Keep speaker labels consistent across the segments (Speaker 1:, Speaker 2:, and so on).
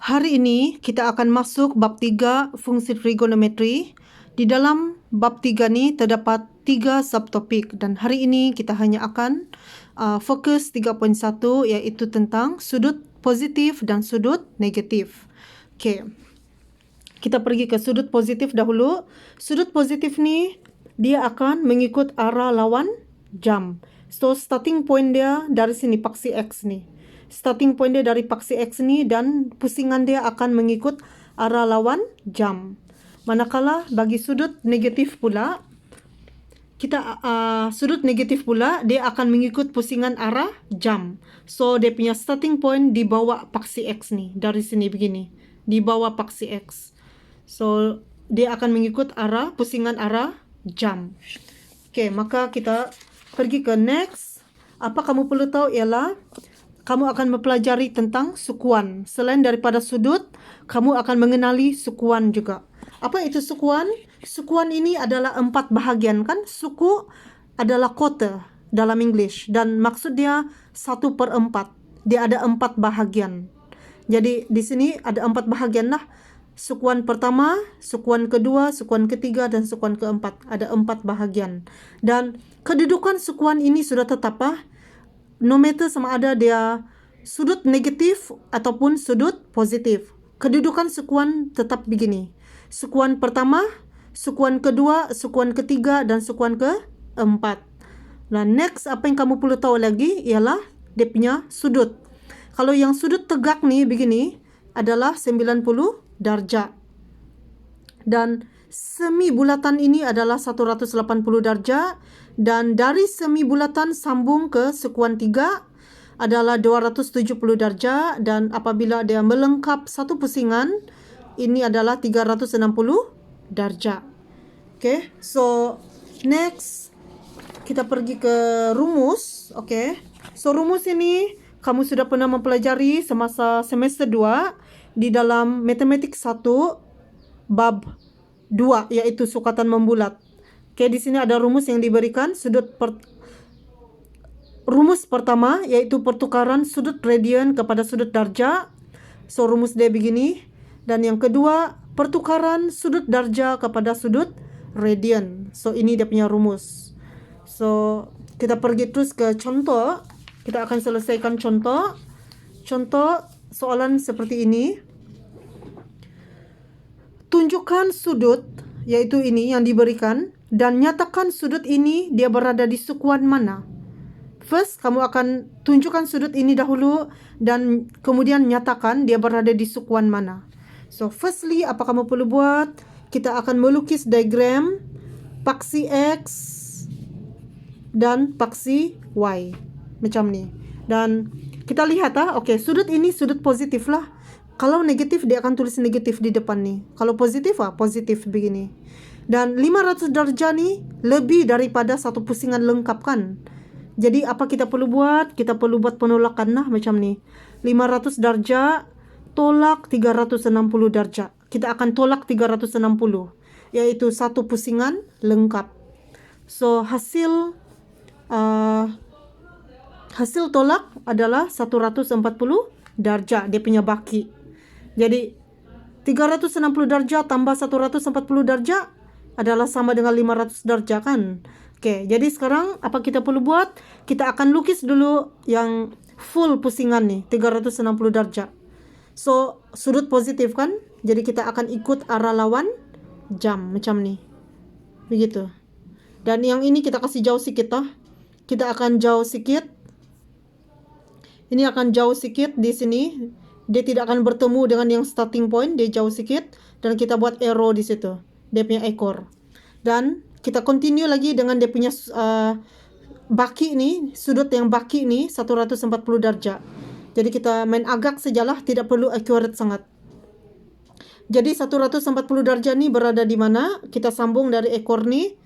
Speaker 1: Hari ini kita akan masuk bab 3 fungsi trigonometri. Di dalam bab 3 ni terdapat 3 subtopik dan hari ini kita hanya akan fokus 3.1 iaitu tentang sudut positif dan sudut negatif. Okey. Kita pergi ke sudut positif dahulu. Sudut positif ni dia akan mengikut arah lawan jam. So starting point dia dari sini paksi X ni. Starting point dia dari paksi X ni dan pusingan dia akan mengikut arah lawan jam. Manakala bagi sudut negatif pula, sudut negatif pula dia akan mengikut pusingan arah jam. So dia punya starting point di bawah paksi X ni, dari sini begini, di bawah paksi X. So dia akan mengikut pusingan arah jam. Okey, maka kita pergi ke next. Apa kamu perlu tahu ialah kamu akan mempelajari tentang sukuan. Selain daripada sudut, kamu akan mengenali sukuan juga. Apa itu sukuan? Sukuan ini adalah 4 bahagian kan? Suku adalah quarter dalam English dan maksud dia 1/4. Dia ada 4 bahagian. Jadi di sini ada 4 bahagian lah. Sukuan pertama, sukuan kedua, sukuan ketiga dan sukuan keempat. Ada 4 bahagian. Dan kedudukan sukuan ini sudah tetap no matter sama ada dia sudut negatif ataupun sudut positif. Kedudukan sukuan tetap begini. Sukuan pertama, sukuan kedua, sukuan ketiga dan sukuan keempat. Dan next apa yang kamu perlu tahu lagi ialah dia punya sudut. Kalau yang sudut tegak ni begini adalah 90 darjah. Dan semi bulatan ini adalah 180 darjah dan dari semi bulatan sambung ke sukuan 3 adalah 270 darjah dan apabila dia melengkap satu pusingan ini adalah 360 darjah. Okay, so next kita pergi ke rumus. Okay, so rumus ini kamu sudah pernah mempelajari semasa semester 2 di dalam matematik 1 bab 2 iaitu sukatan membulat. Okay, di sini ada rumus yang diberikan. Rumus pertama iaitu pertukaran sudut radian kepada sudut darjah. So rumus dia begini. Dan yang kedua pertukaran sudut darjah kepada sudut radian. So ini dia punya rumus. So kita pergi terus ke contoh. Kita akan selesaikan contoh. Contoh soalan seperti ini. Tunjukkan sudut, yaitu ini yang diberikan, dan nyatakan sudut ini dia berada di sukuan mana. First, kamu akan tunjukkan sudut ini dahulu dan kemudian nyatakan dia berada di sukuan mana. So, firstly, apa kamu perlu buat? Kita akan melukis diagram paksi X dan paksi Y. Macam ni. Dan kita lihat okay, sudut ini sudut positif lah. Kalau negatif dia akan tulis negatif di depan ni. Kalau positif positif begini. Dan 500 darjah ni lebih daripada satu pusingan lengkap kan. Jadi apa kita perlu buat? Kita perlu buat penolakan lah macam ni. 500 darjah tolak 360 darjah. Kita akan tolak 360 iaitu satu pusingan lengkap. So hasil tolak adalah 140 darjah dia punya baki. Jadi 360 darjah tambah 140 darjah adalah sama dengan 500 darjah kan. Okey, jadi sekarang apa kita perlu buat? Kita akan lukis dulu yang full pusingan ni, 360 darjah. So, sudut positif kan? Jadi kita akan ikut arah lawan jam macam ni. Begitu. Dan yang ini kita kasih jauh sikit Kita akan jauh sikit. Ini akan jauh sikit di sini. Dia tidak akan bertemu dengan yang starting point. Dia jauh sikit. Dan kita buat arrow di situ. Dia punya ekor. Dan kita continue lagi dengan dia punya baki ni. Sudut yang baki ni 140 darjah. Jadi kita main agak sajalah. Tidak perlu accurate sangat. Jadi 140 darjah ni berada di mana? Kita sambung dari ekor ni.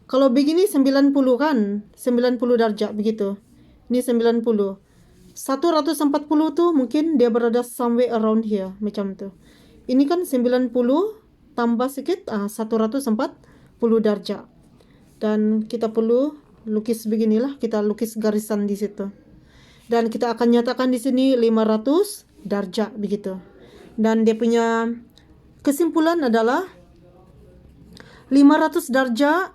Speaker 1: Kalau begini 90 kan? 90 darjah begitu. Ini 90. 140 tu mungkin dia berada somewhere around here macam tu. Ini kan 90 tambah sikit 140 darjah. Dan kita perlu lukis beginilah, kita lukis garisan di situ. Dan kita akan nyatakan di sini 500 darjah begitu. Dan dia punya kesimpulan adalah 500 darjah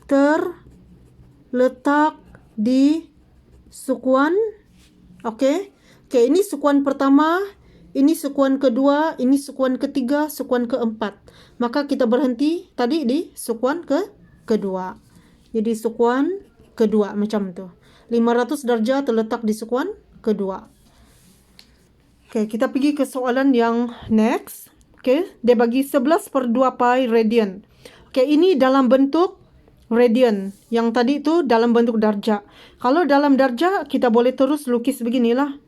Speaker 1: terletak di sukuan. Oke. Oke, ini sukuan pertama, ini sukuan kedua, ini sukuan ketiga, sukuan keempat. Maka kita berhenti tadi di sukuan kedua. Jadi sukuan kedua macam tu. 500 darjah terletak di sukuan kedua. Oke, kita pergi ke soalan yang next. Oke, dia bagi 11/2 pi radian. Oke, ini dalam bentuk radian. Yang tadi itu dalam bentuk darjah. Kalau dalam darjah kita boleh terus lukis beginilah.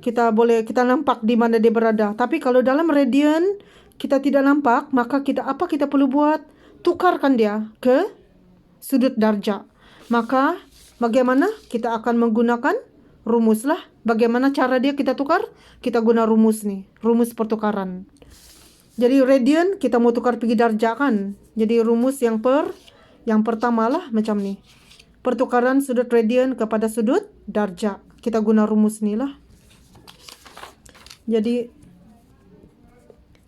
Speaker 1: Kita nampak di mana dia berada. Tapi kalau dalam radian kita tidak nampak, maka apa kita perlu buat? Tukarkan dia ke sudut darjah. Maka bagaimana? Kita akan menggunakan rumus lah. Bagaimana cara dia kita tukar? Kita guna rumus nih, rumus pertukaran. Jadi radian kita mau tukar pergi darjah kan. Jadi rumus yang pertama lah macam ni. Pertukaran sudut radian kepada sudut darjah. Kita guna rumus ni lah. Jadi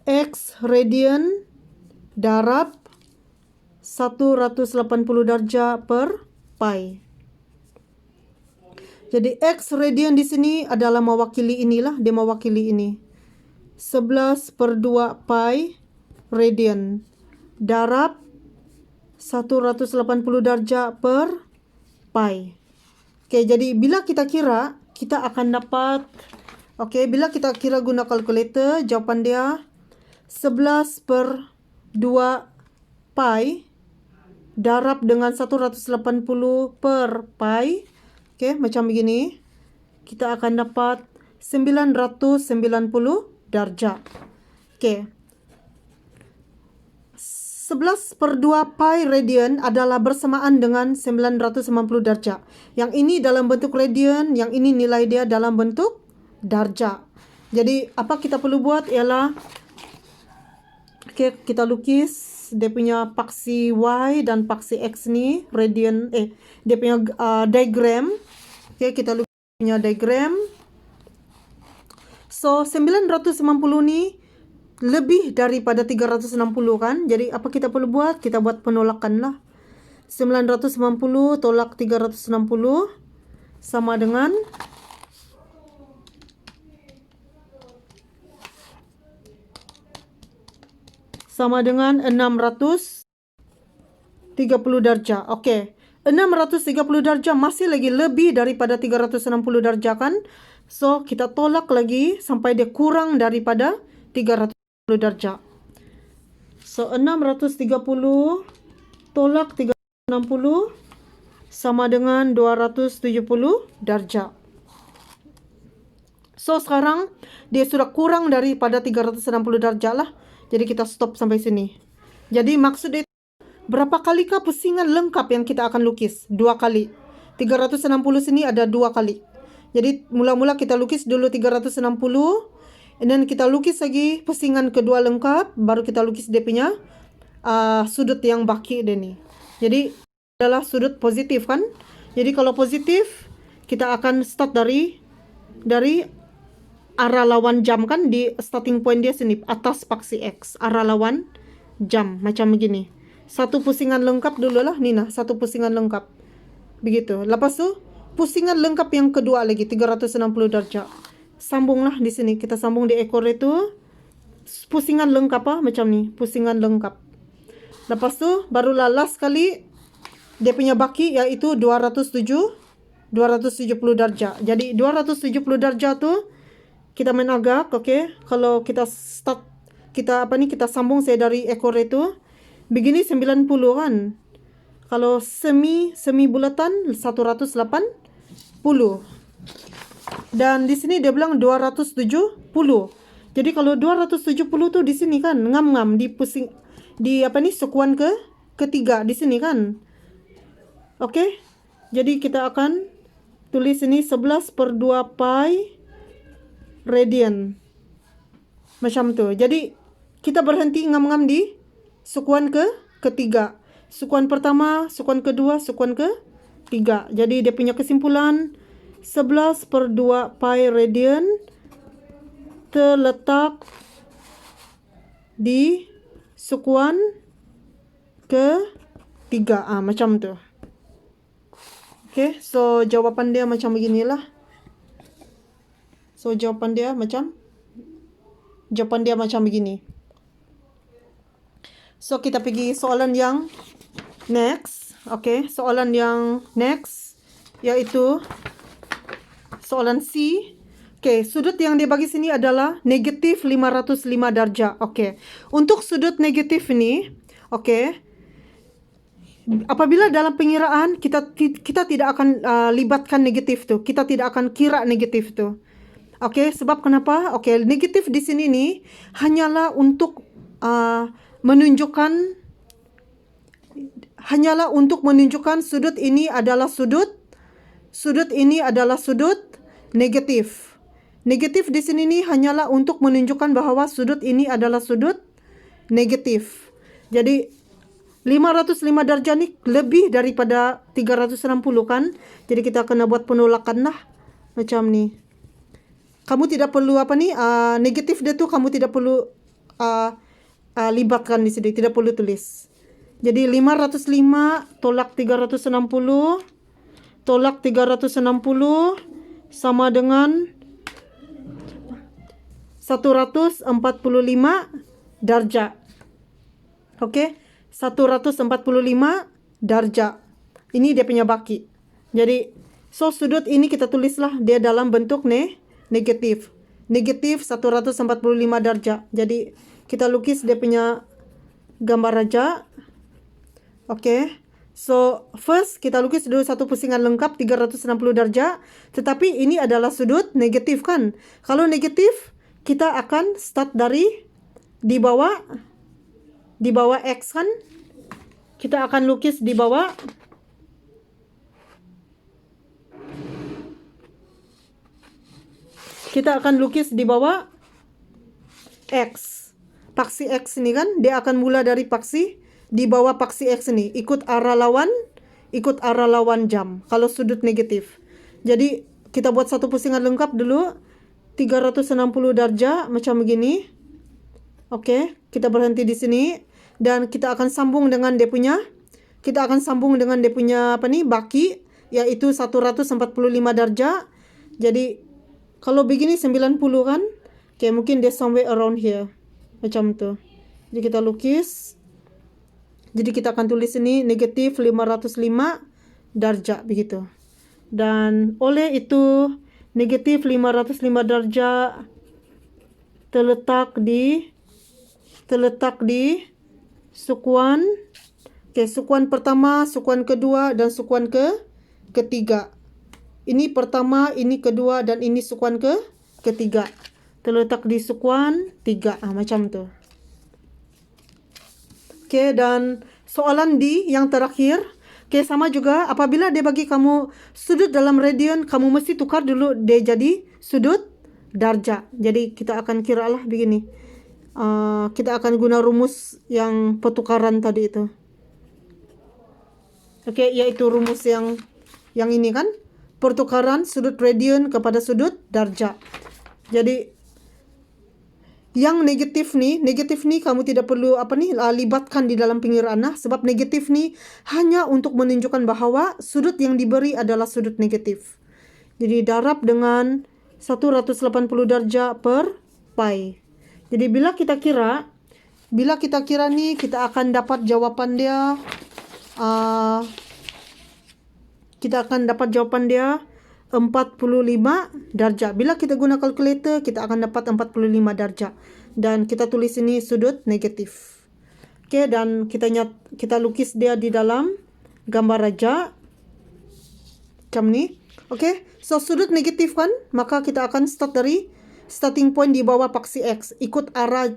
Speaker 1: X radian darab 180 darjah per pi. Jadi X radian di sini adalah mewakili inilah, dia mewakili ini. 11/2 pi radian darab 180 darjah per pi. Oke, jadi bila kita kira, kita akan dapat, bila kita kira guna kalkulator, jawapan dia 11/2 pi darab dengan 180 per pi. Macam begini. Kita akan dapat 990 darjah. 11/2 pi radian adalah bersamaan dengan 990 darjah. Yang ini dalam bentuk radian, yang ini nilai dia dalam bentuk darjah. Jadi apa kita perlu buat ialah kita lukis dia punya paksi Y dan paksi X ni radian dia punya diagram. Kita lukis punya diagram. So 990 ni lebih daripada 360 kan. Jadi apa kita perlu buat? Kita buat penolakan lah. 990 tolak 360 sama dengan 630 darjah. 630 darjah masih lagi lebih daripada 360 darjah kan. So kita tolak lagi sampai dia kurang daripada 360 darjah. So 630 tolak 360 sama dengan 270 darjah. So sekarang dia sudah kurang daripada 360 darjah lah. Jadi kita stop sampai sini. Jadi maksud dia berapa kalikah pusingan lengkap yang kita akan lukis? 2 kali. 360 sini ada 2 kali. Jadi mula-mula kita lukis dulu 360. Dan kita lukis lagi pusingan kedua lengkap. Baru kita lukis dia punya sudut yang baki dia ni. Jadi adalah sudut positif kan. Jadi kalau positif kita akan start dari arah lawan jam kan. Di starting point dia sini atas paksi X. Arah lawan jam macam begini. Satu pusingan lengkap dulu lah Nina. Satu pusingan lengkap. Begitu. Lepas tu pusingan lengkap yang kedua lagi 360 darjah. Sambunglah di sini. Kita sambung di ekor itu. Pusingan lengkap macam ni. Pusingan lengkap. Lepas tu barulah last kali dia punya baki iaitu 270 darjah. Jadi 270 darjah tu kita main agak, kalau kita start kita sambung saya dari ekor itu begini 90 kan. Kalau semi bulatan 180. Dan di sini dia bilang 270. Jadi kalau 270 tu di sini kan ngam-ngam di pusing sukuan ketiga di sini kan. Jadi kita akan tulis ini 11/2 pi radian. Macam tu. Jadi kita berhenti ngam-ngam di sukuan ketiga. Sukuan pertama, sukuan kedua, sukuan ketiga. Jadi dia punya kesimpulan 11/2 pi radian terletak di sekuan ketiga. Macam tu. Okay, so jawapan dia macam beginilah. So jawapan dia macam begini. So kita pergi soalan yang next. Okay, soalan yang next yaitu soalan C. Okay, sudut yang dia bagi sini adalah negatif 505 darjah. Okay, untuk sudut negatif ini, okay, apabila dalam pengiraan kita tidak akan libatkan negatif tu, kita tidak akan kira negatif tu. Okay, sebab kenapa? Okay, negatif di sini ni hanyalah untuk menunjukkan sudut ini adalah sudut negatif. Negatif di sini ni hanyalah untuk menunjukkan bahawa sudut ini adalah sudut negatif. Jadi 505 darjah ni lebih daripada 360 kan? Jadi kita kena buat penolakan lah macam ni. Kamu tidak perlu negatif dia tu kamu tidak perlu libatkan di sini, tidak perlu tulis. Jadi 505 tolak 360 sama dengan 145 darjah. Okey, 145 darjah. Ini dia punya baki. Jadi, so sudut ini kita tulislah dia dalam bentuk negatif. Negatif 145 darjah. Jadi, kita lukis dia punya gambar raja. Okey. So, first kita lukis dulu satu pusingan lengkap 360 darjah. Tetapi ini adalah sudut negatif kan? Kalau negatif, kita akan start dari di bawah X kan? Kita akan lukis di bawah. Kita akan lukis di bawah X. Paksi X ini kan, dia akan mula dari paksi di bawah paksi X ini. Ikut arah lawan jam. Kalau sudut negatif. Jadi, kita buat satu pusingan lengkap dulu. 360 darjah macam begini. Okey, kita berhenti di sini dan kita akan sambung dengan dia punya baki yaitu 145 darjah. Jadi kalau begini 90 kan? Okey, mungkin dia somewhere around here. Macam tu. Jadi kita lukis. Jadi kita akan tulis ini negatif 505 darjah begitu. Dan oleh itu negatif 505 darjah terletak di sukuan. Okey, sukuan pertama, sukuan kedua dan sukuan ketiga. Ini pertama, ini kedua dan ini sukuan ketiga. Terletak di sukuan 3. Macam tu. Okey, dan soalan D yang terakhir. Okey, sama juga apabila dia bagi kamu sudut dalam radian, kamu mesti tukar dulu dia jadi sudut darjah. Jadi kita akan kira lah begini. Kita akan guna rumus yang pertukaran tadi itu. Okey, yaitu rumus yang ini kan. Pertukaran sudut radian kepada sudut darjah. Jadi yang negatif ni kamu tidak perlu libatkan di dalam pengiraan sebab negatif ni hanya untuk menunjukkan bahawa sudut yang diberi adalah sudut negatif. Jadi darab dengan 180 darjah per pi. Jadi bila kita kira ni kita akan dapat jawapan dia kita akan dapat jawapan dia 45 darjah. Bila kita guna kalkulator, kita akan dapat 45 darjah. Dan kita tulis ini sudut negatif. Okey, dan kita lukis dia di dalam gambar raja. Macam ni. Okey, so sudut negatif kan, maka kita akan start dari starting point di bawah paksi X. Ikut arah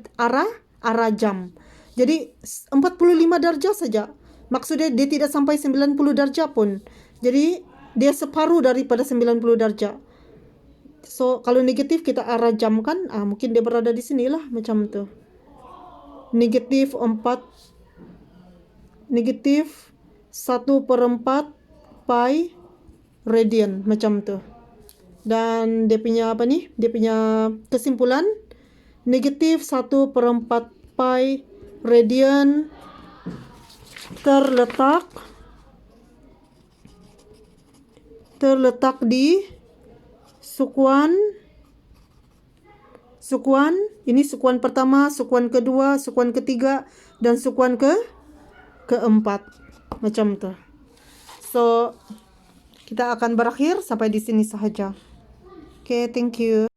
Speaker 1: jam. Jadi 45 darjah saja. Maksudnya dia tidak sampai 90 darjah pun. Jadi dia separuh daripada 90 darjah. So, kalau negatif kita arah jam kan, mungkin dia berada di sinilah macam tu. Negatif 1/4 pi radian macam tu. Dan dia punya dia punya kesimpulan negatif 1/4 sampai radian terletak di sukuan ini sukuan pertama, sukuan kedua, sukuan ketiga, dan sukuan keempat. Macam tu. So, kita akan berakhir sampai di sini sahaja. Okay, thank you.